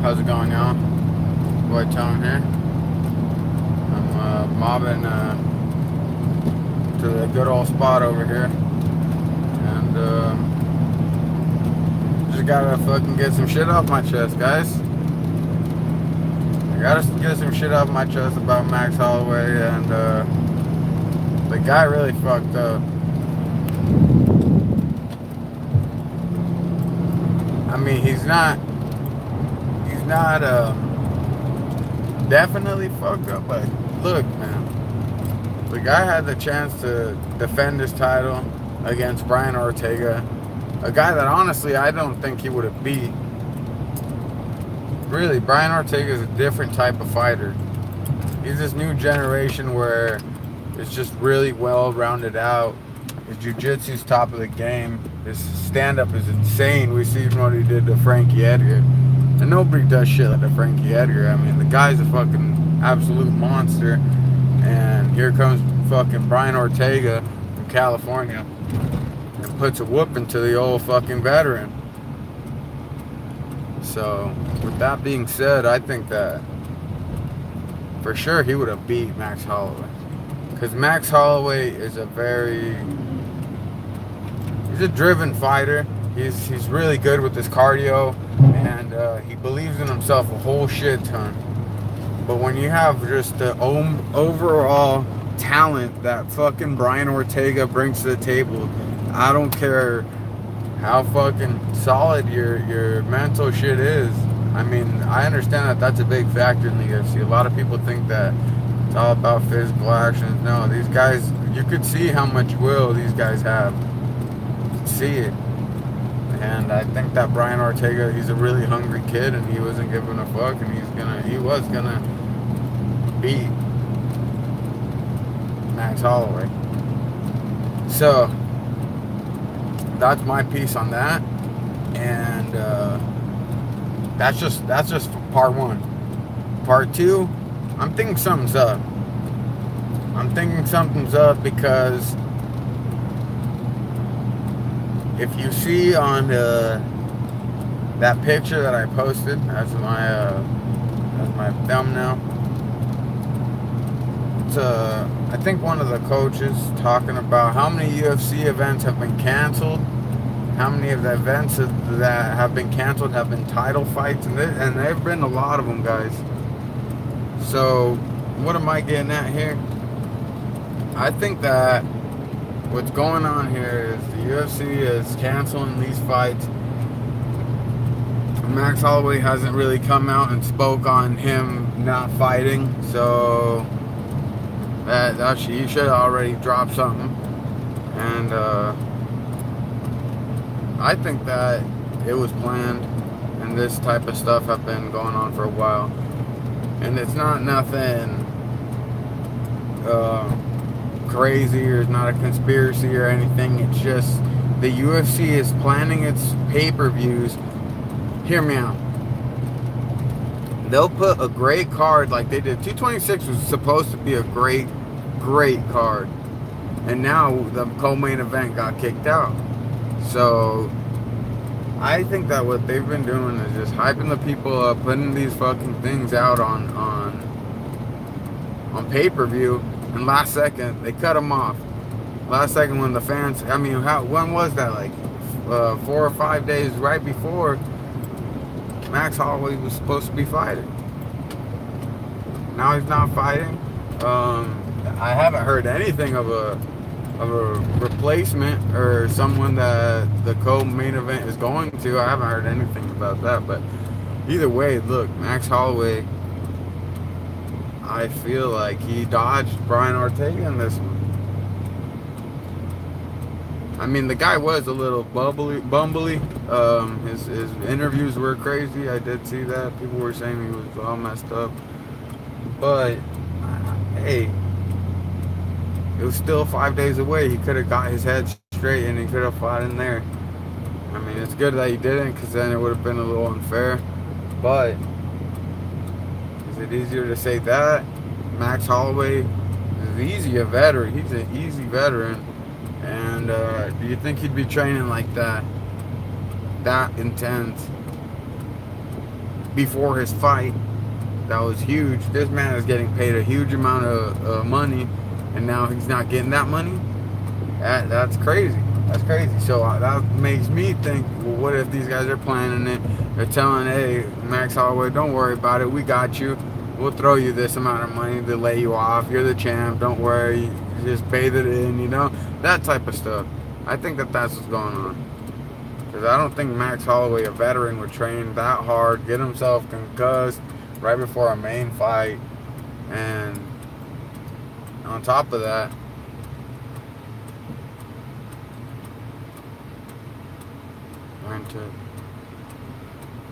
How's it going, y'all? Boy Tone here. I'm mobbing to the good old spot over here, and just gotta fucking get some shit off my chest, guys. I gotta get some shit off my chest about Max Holloway, and the guy really fucked up. I mean, he's not definitely fucked up, but look, man, the guy had the chance to defend his title against Brian Ortega, a guy that honestly I don't think he would have beat. Really, Brian Ortega is a different type of fighter. He's this new generation where it's just really well rounded out. His jiu-jitsu's top of the game. His stand-up is insane. We see what he did to Frankie Edgar. And nobody does shit like the Frankie Edgar. I mean, the guy's a fucking absolute monster. And here comes fucking Brian Ortega from California and puts a whooping to the old fucking veteran. So, with that being said, I think that for sure he would have beat Max Holloway. Because Max Holloway is he's a driven fighter. He's really good with his cardio, and he believes in himself a whole shit ton. But when you have just the overall talent that fucking Brian Ortega brings to the table, I don't care how fucking solid your mental shit is. I mean, I understand that that's a big factor in the UFC. A lot of people think that it's all about physical actions. No, these guys, you could see how much will these guys have. You could see it. And I think that Brian Ortega, he's a really hungry kid, and he wasn't giving a fuck, and he was gonna beat Max Holloway. So that's my piece on that, and that's just part one. Part two, I'm thinking something's up. Because if you see on that picture that I posted as my thumbnail, it's I think one of the coaches talking about how many UFC events have been canceled, how many of the events that have been canceled have been title fights, and there have been a lot of them, guys. So what am I getting at here? I think that what's going on here is the UFC is canceling these fights. Max Holloway hasn't really come out and spoke on him not fighting, so that he should have already dropped something. And I think that it was planned, and this type of stuff have been going on for a while. And it's not nothing crazy, or it's not a conspiracy or anything. It's just the UFC is planning its pay-per-views. Hear me out. They'll put a great card like they did. 226 was supposed to be a great card, and now the co-main event got kicked out. So I think that what they've been doing is just hyping the people up, putting these fucking things out on pay-per-view, and last second they cut them off. Last second, when the fans, I mean, when was that? Like 4 or 5 days right before Max Holloway was supposed to be fighting. Now he's not fighting. I haven't heard anything of a replacement or someone that the co-main event is going to. I haven't heard anything about that. But either way, look, Max Holloway, I feel like he dodged Brian Ortega in this one. I mean, the guy was a little bumbly. His interviews were crazy. I did see that. People were saying he was all messed up. But, hey, it was still 5 days away. He could have got his head straight, and he could have fought in there. I mean, it's good that he didn't, because then it would have been a little unfair. But is it easier to say that? Max Holloway is easy a veteran. He's an easy veteran. And do you think he'd be training like that intense before his fight. That was huge. This man is getting paid a huge amount of money, and now he's not getting that money. That's crazy. That's crazy. So that makes me think, well, what if these guys are planning it? They're telling, hey, Max Holloway, don't worry about it. We got you. We'll throw you this amount of money to lay you off. You're the champ. Don't worry. Just bathe it in, you know? That type of stuff. I think that's what's going on. Because I don't think Max Holloway, a veteran, would train that hard, get himself concussed right before a main fight. And on top of that,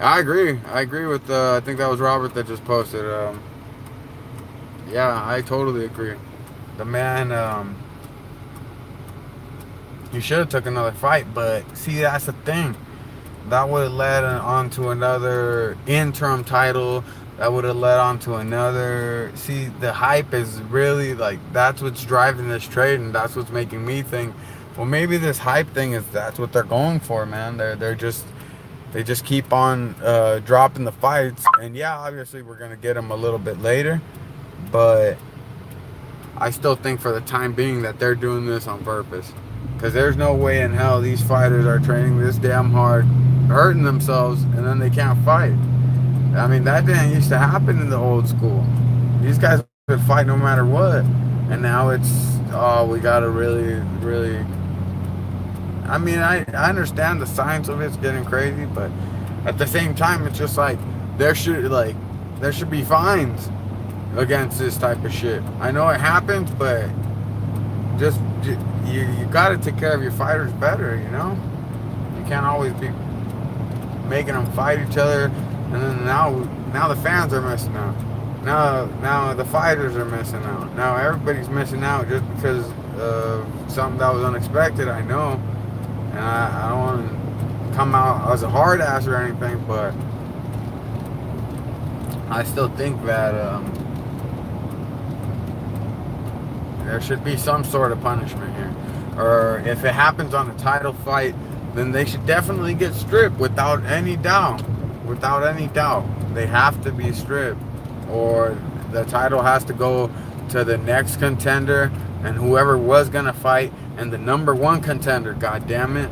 I agree with, I think that was Robert that just posted. Yeah, I totally agree. The man, he should have took another fight, but see, that's the thing. That would have led on to another interim title. That would have led on to another. See, the hype is really like, that's what's driving this trade, and that's what's making me think, well, maybe this hype thing that's what they're going for, man. They just keep on dropping the fights, and yeah, obviously we're gonna get them a little bit later, but I still think for the time being that they're doing this on purpose, because there's no way in hell these fighters are training this damn hard, hurting themselves, and then they can't fight. I mean, that didn't used to happen in the old school. These guys would fight no matter what, and now it's, oh, we gotta really I mean, I understand the science of it's getting crazy, but at the same time, it's just like there should be fines against this type of shit. I know it happens, but just you got to take care of your fighters better, you know? You can't always be making them fight each other, and then now the fans are missing out. Now the fighters are missing out. Now everybody's missing out just because of something that was unexpected, I know. And I don't want to come out as a hard ass or anything, but I still think that there should be some sort of punishment here. Or if it happens on a title fight, then they should definitely get stripped without any doubt. Without any doubt. They have to be stripped. Or the title has to go to the next contender, and whoever was going to fight, and the number one contender, god damn it.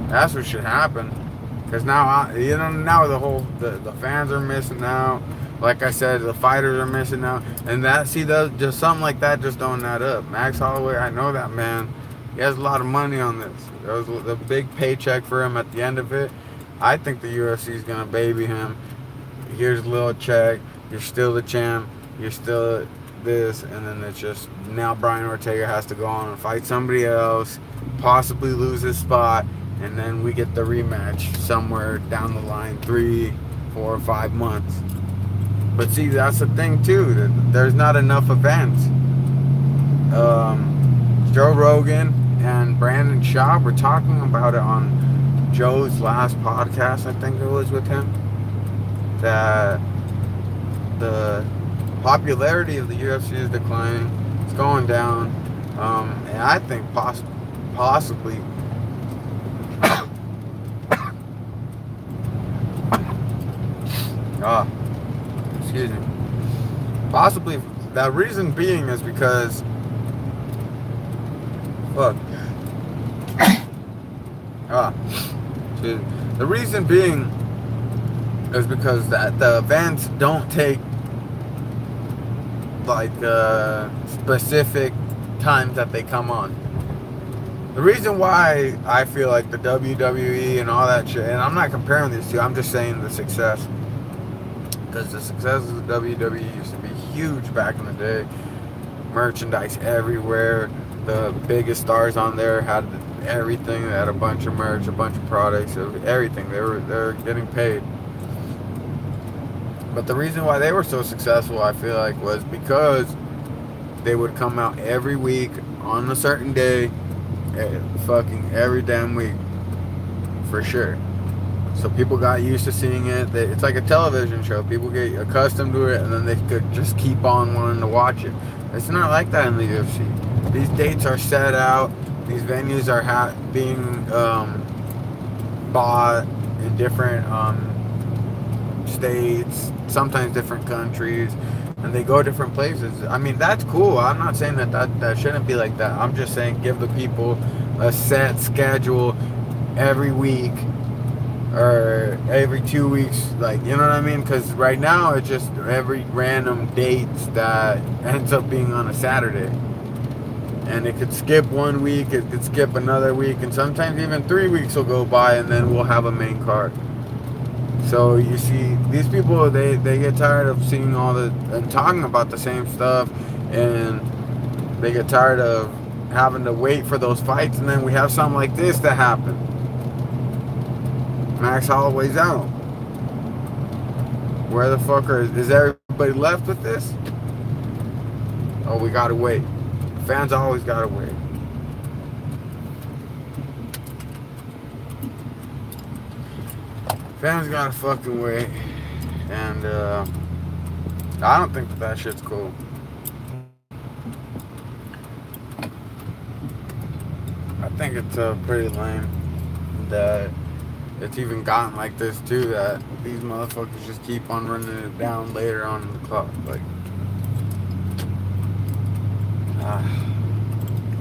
That's what should happen. Because now, now the fans are missing out. Like I said, the fighters are missing out. And just something like that just don't add up. Max Holloway, I know that man. He has a lot of money on this. There was a big paycheck for him at the end of it. I think the UFC is going to baby him. Here's a little check. You're still the champ. You're still this. And then it's just, now Brian Ortega has to go on and fight somebody else, possibly lose his spot, and then we get the rematch somewhere down the line, 3, 4, 5 months. But see, that's the thing too, that there's not enough events. Joe Rogan and Brandon Shaw were talking about it on Joe's last podcast, I think it was with him, that the popularity of the UFC is declining. It's going down, and I think possibly excuse me. Possibly the reason being is because the reason being is because that the events don't take like specific times that they come on. The reason why I feel like the WWE and all that shit, and I'm not comparing these two, I'm just saying the success, because the success of the WWE used to be huge back in the day. Merchandise everywhere. The biggest stars on there had everything. They had a bunch of merch, a bunch of products, everything. They're getting paid. But the reason why they were so successful, I feel like, was because they would come out every week on a certain day, fucking every damn week, for sure. So people got used to seeing it. It's like a television show. People get accustomed to it, and then they could just keep on wanting to watch it. It's not like that in the UFC. These dates are set out. These venues are being bought in different states, sometimes different countries, and they go different places. I mean, that's cool. I'm not saying that shouldn't be like that. I'm just saying give the people a set schedule every week or every 2 weeks, like, you know what I mean? Because right now it's just every random dates that ends up being on a Saturday. And it could skip 1 week, it could skip another week, and sometimes even 3 weeks will go by, and then we'll have a main card. So you see, these people, they get tired of seeing all the and talking about the same stuff, and they get tired of having to wait for those fights, and then we have something like this that happen. Max Holloway's out. Where the fuck is everybody left with this? Oh, we gotta wait. Fans always gotta wait. Fans gotta fucking wait. And I don't think that shit's cool. I think it's pretty lame that it's even gotten like this too, that these motherfuckers just keep on running it down later on in the clock. Like,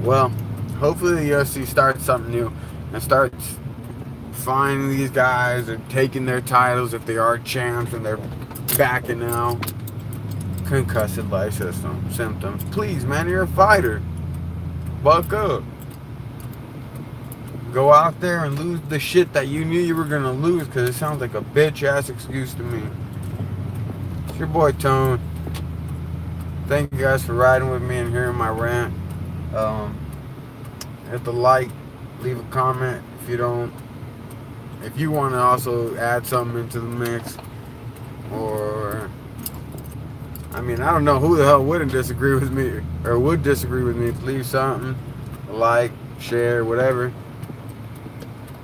well, hopefully the UFC starts something new and starts finding these guys and taking their titles if they are champs and they're backing now. Concussive life symptoms. Please, man, you're a fighter. Buck up. Go out there and lose the shit that you knew you were gonna lose, because it sounds like a bitch ass excuse to me. It's your boy Tone. Thank you guys for riding with me and hearing my rant. Hit the like, leave a comment if you don't. If you want to also add something into the mix, or I mean, I don't know who the hell wouldn't disagree with me or would disagree with me. Leave something, like, share, whatever.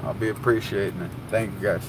I'll be appreciating it. Thank you guys.